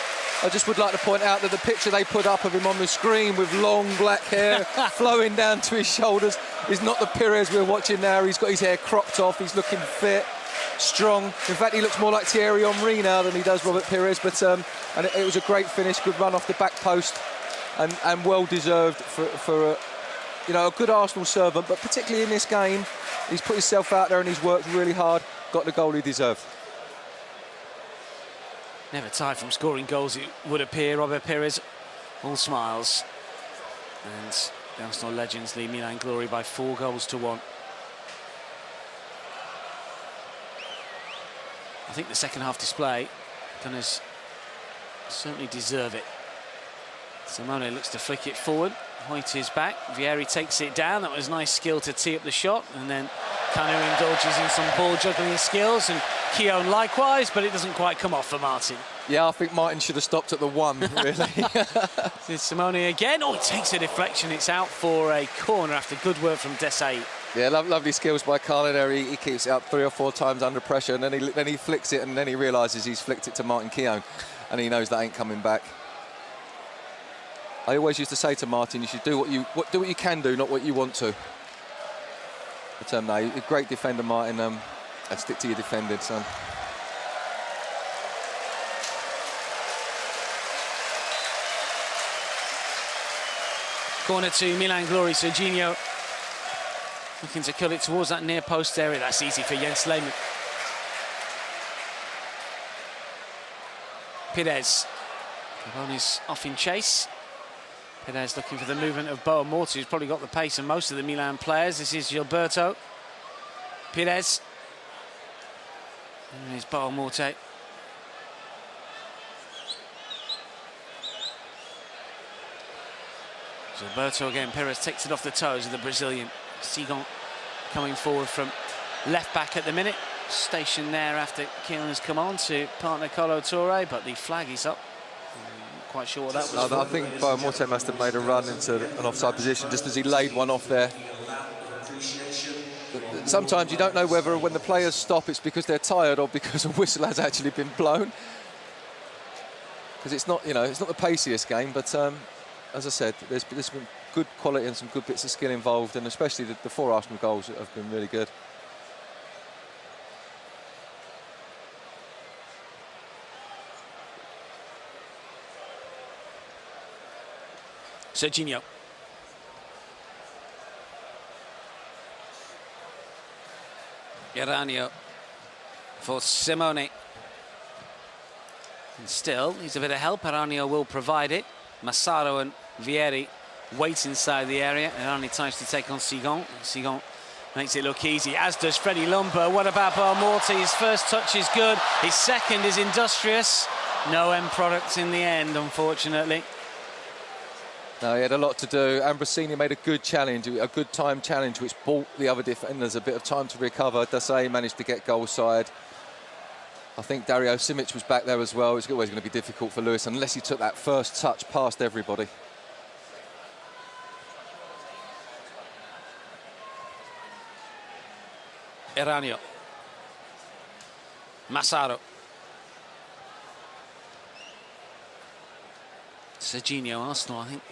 Speaker 2: I just would like to point out that the picture they put up of him on the screen with long black hair flowing down to his shoulders is not the Pires we're watching now. He's got his hair cropped off, he's looking fit, strong. In fact, he looks more like Thierry Henry now than he does Robert Pires. But and it was a great finish, good run off the back post, and well deserved for you know, a good Arsenal servant. But particularly in this game, he's put himself out there and he's worked really hard, got the goal he deserved.
Speaker 1: Never tired from scoring goals, it would appear. Robert Pires, all smiles. And the Arsenal legends lead Milan Glory by 4-1. I think the second half display, Gunners certainly deserve it. Simone looks to flick it forward. Hoyt is back. Vieri takes it down. That was nice skill to tee up the shot. And then Kanu indulges in some ball juggling skills, and Keown likewise, but it doesn't quite come off for Martin.
Speaker 2: Yeah, I think Martin should have stopped at the 1, really.
Speaker 1: It's Simone again. Oh, it takes a deflection. It's out for a corner after good work from Desai.
Speaker 2: Yeah, lovely skills by Carlo there. He keeps it up 3 or 4 times under pressure, and then he flicks it, and then he realises he's flicked it to Martin Keown, and he knows that ain't coming back. I always used to say to Martin, you should do what you can do, not what you want to. But no, a great defender, Martin. And stick to your defending, son.
Speaker 1: Corner to Milan Glory. Serginho looking to cut it towards that near post area. That's easy for Jens Lehmann. Pires. Cavoni's off in chase. Pires looking for the movement of Boumortu, who's probably got the pace of most of the Milan players. This is Gilberto. Pires. And here's Boumortu. Gilberto again. Pires takes it off the toes of the Brazilian. Sigon coming forward from left back at the minute. Stationed there after Keown has come on to partner Kolo Touré, but the flag is up. Quite sure what that was.
Speaker 2: I think Boumortu must have made a run into an offside position just as he laid one off there. Sometimes you don't know whether when the players stop it's because they're tired or because a whistle has actually been blown. Because it's not, you know, it's not the paciest game, but as I said, there's been good quality and some good bits of skill involved, and especially the 4 Arsenal goals have been really good.
Speaker 1: Serginho. Geranio for Simone. And still needs a bit of help. Geranio will provide it. Massaro and Vieri wait inside the area. And only tries to take on Sigon. Sigon makes it look easy, as does Freddie Ljungberg. What about Boumortu? His first touch is good. His second is industrious. No end product in the end, unfortunately.
Speaker 2: No, he had a lot to do. Ambrosini made a good challenge, a good time challenge, which bought the other defenders a bit of time to recover. Desai managed to get goal side. I think Dario Simic was back there as well. It's always going to be difficult for Lewis unless he took that first touch past everybody.
Speaker 1: Eranio. Massaro. Serginho, Arsenal, I think,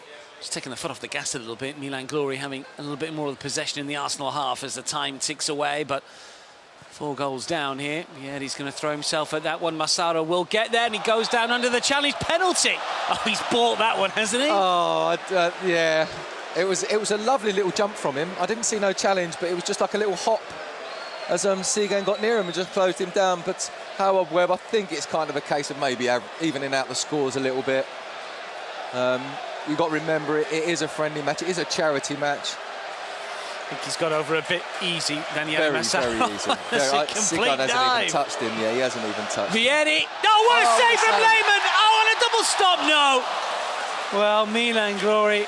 Speaker 1: just taking the foot off the gas a little bit. Milan Glory having a little bit more of the possession in the Arsenal half as the time ticks away, but 4 goals down here. Yeah, he's going to throw himself at that one. Massaro will get there, and he goes down under the challenge penalty. Oh, he's bought that one, hasn't he?
Speaker 2: Oh, yeah. It was a lovely little jump from him. I didn't see no challenge, but it was just like a little hop as Seagan got near him and just closed him down. But Howard Webb, I think it's kind of a case of maybe evening out the scores a little bit. You've got to remember, it is a friendly match. It is a charity match.
Speaker 1: I think he's got over a bit easy, Daniel Massaro.
Speaker 2: Very easy. Seagan hasn't even touched him. Yeah, he hasn't even touched him.
Speaker 1: Vieri. No, what a save from Lehmann! Oh, and a double stop, no! Well, Milan Glory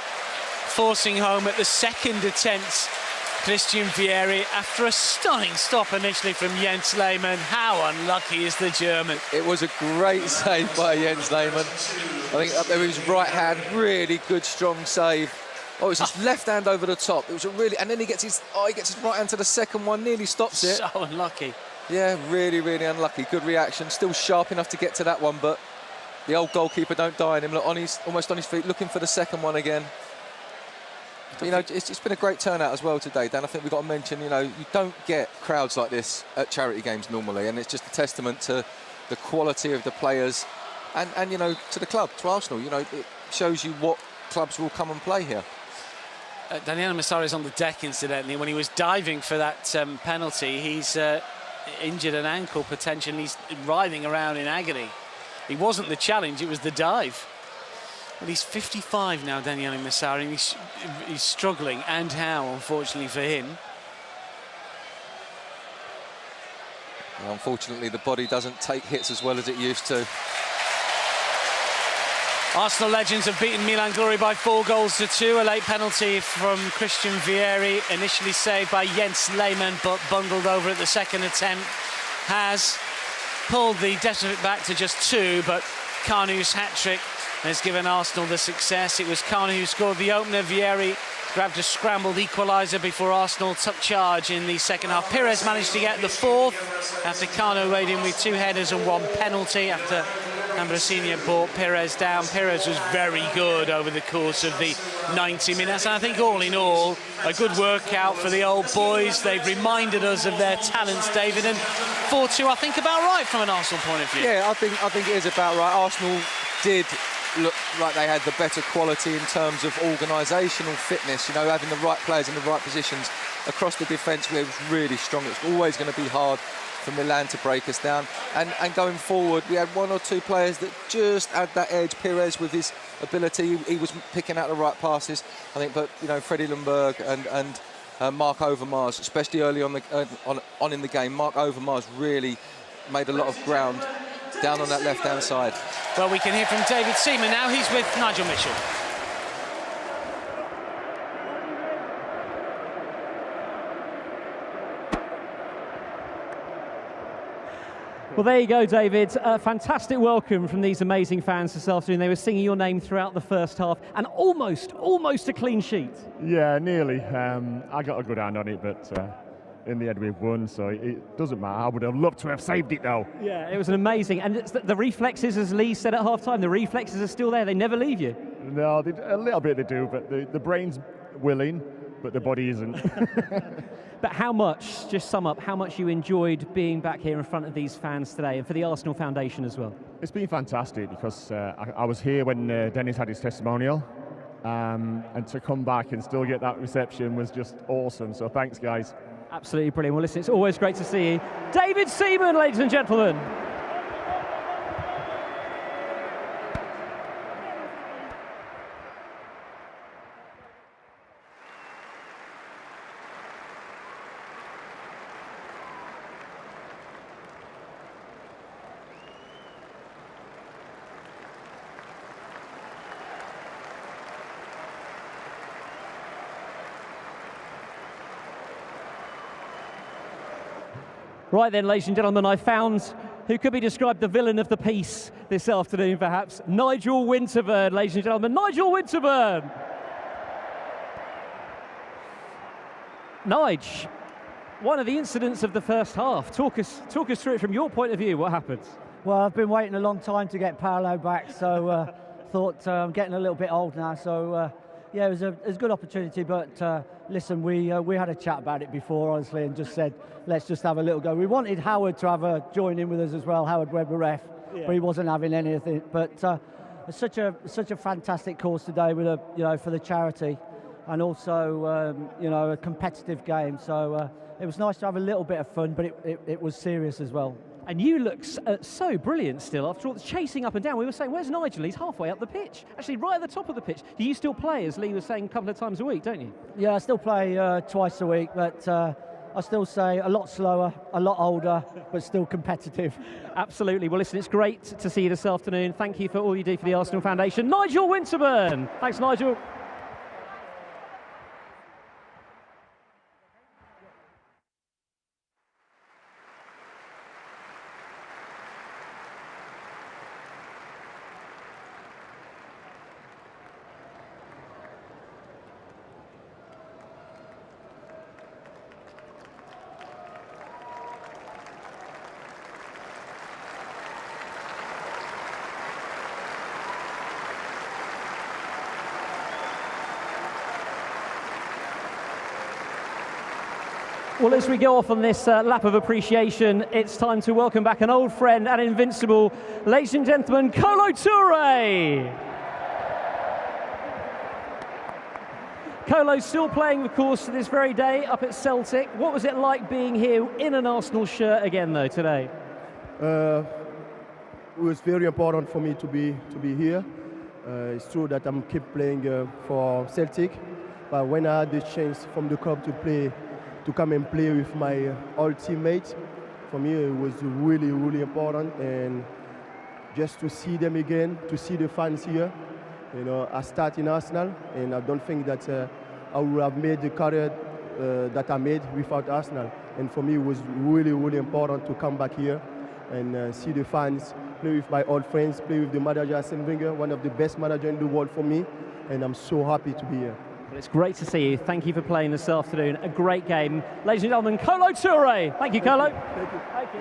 Speaker 1: forcing home at the second attempt. Christian Vieri, after a stunning stop initially from Jens Lehmann. How unlucky is the German?
Speaker 2: It was a great save by Jens Lehmann. I think up there with his right hand, really good, strong save. Oh, it's his left hand over the top. It was a really, and then he gets his right hand to the second one, nearly stops it.
Speaker 1: So unlucky.
Speaker 2: Yeah, really, really unlucky. Good reaction, still sharp enough to get to that one, but the old goalkeeper don't die on him. Look, almost on his feet, looking for the second one again. But, you know, it's been a great turnout as well today, Dan. I think we've got to mention, you know, you don't get crowds like this at charity games normally, and it's just a testament to the quality of the players and you know, to the club, to Arsenal. You know, it shows you what clubs will come and play here.
Speaker 1: Daniel Massaro is on the deck, incidentally. When he was diving for that penalty, he's injured an ankle potentially. He's writhing around in agony. It wasn't the challenge, it was the dive. Well, he's 55 now, Daniel Massaro, and he's struggling, and how, unfortunately for him.
Speaker 2: Well, unfortunately, the body doesn't take hits as well as it used to.
Speaker 1: Arsenal legends have beaten Milan Glory by 4 goals to 2. A late penalty from Christian Vieri, initially saved by Jens Lehmann, but bundled over at the second attempt. Has pulled the deficit back to just 2, but Kanu's hat-trick has given Arsenal the success. It was Kanu who scored the opener. Vieri grabbed a scrambled equaliser before Arsenal took charge in the second half. Pires managed to get the 4th after Kanu laid in with 2 headers and 1 penalty after Ambrosini brought Pires down. Pires was very good over the course of the 90 minutes, and I think all in all, a good workout for the old boys. They've reminded us of their talents, David, and 4-2, I think, about right from an Arsenal point of view.
Speaker 2: Yeah, I think it is about right. Arsenal did look like they had the better quality in terms of organisational fitness, you know, having the right players in the right positions across the defence. It was really strong. It's always going to be hard for Milan to break us down, and going forward we had 1 or 2 players that just had that edge. Pires, with his ability, he was picking out the right passes, I think, but you know, Freddie Ljungberg and Mark Overmars, especially early on in the game, Mark Overmars really made a lot of ground down on that left-hand side.
Speaker 1: Well, we can hear from David Seaman now. He's with Nigel Mitchell.
Speaker 5: Well, there you go, David. A fantastic welcome from these amazing fans this afternoon. They were singing your name throughout the first half, and almost a clean sheet.
Speaker 4: Yeah, nearly. I got a good hand on it, but in the end we've won, so it doesn't matter. I would have loved to have saved it, though.
Speaker 5: Yeah, it was an amazing, and it's the reflexes, as Lee said at half-time, the reflexes are still there. They never leave you.
Speaker 4: No, a little bit they do, but the brain's willing, but the body isn't.
Speaker 5: But how much, just sum up, how much you enjoyed being back here in front of these fans today, and for the Arsenal Foundation as well?
Speaker 4: It's been fantastic, because I was here when Dennis had his testimonial, and to come back and still get that reception was just awesome. So thanks, guys.
Speaker 5: Absolutely brilliant. Well, listen, it's always great to see you. David Seaman, ladies and gentlemen. Right then, ladies and gentlemen, I found who could be described the villain of the piece this afternoon, perhaps. Nigel Winterburn, ladies and gentlemen. Nigel Winterburn! Nige, one of the incidents of the first half. Talk us through it from your point of view. What happened?
Speaker 6: Well, I've been waiting a long time to get Paolo back, so thought I'm getting a little bit old now. So yeah, it was a good opportunity. But listen, we had a chat about it before, honestly, and just said let's just have a little go. We wanted Howard to have join in with us as well, Howard Webber ref, but he wasn't having anything. But it's such a fantastic cause today with for the charity, and also a competitive game. So it was nice to have a little bit of fun, but it was serious as well.
Speaker 5: And you look so brilliant still, after all, chasing up and down. We were saying, where's Nigel? He's halfway up the pitch. Actually, right at the top of the pitch. Do you still play, as Lee was saying, a couple of times a week, don't you?
Speaker 6: Yeah, I still play twice a week, but I still say a lot slower, a lot older, but still competitive.
Speaker 5: Absolutely. Well, listen, it's great to see you this afternoon. Thank you for all you do for the Arsenal Foundation. Nigel Winterburn. Thanks, Nigel. Well, as we go off on this lap of appreciation, it's time to welcome back an old friend and invincible, ladies and gentlemen, Kolo Toure. Kolo's still playing, of course, to this very day up at Celtic. What was it like being here in an Arsenal shirt again, though, today?
Speaker 7: It was very important for me to be here. It's true that I'm keep playing for Celtic, but when I had the chance from the club to come and play with my old teammates, for me it was really, really important. And just to see them again, to see the fans here. I start in Arsenal, and I don't think that I would have made the career that I made without Arsenal. And for me, it was really, really important to come back here and see the fans, play with my old friends, play with the manager, Arsene Wenger, one of the best managers in the world for me. And I'm so happy to be here.
Speaker 5: Well, it's great to see you. Thank you for playing this afternoon. A great game. Ladies and gentlemen, Kolo Toure. Thank you, Kolo.
Speaker 7: Thank you.
Speaker 5: Thank you.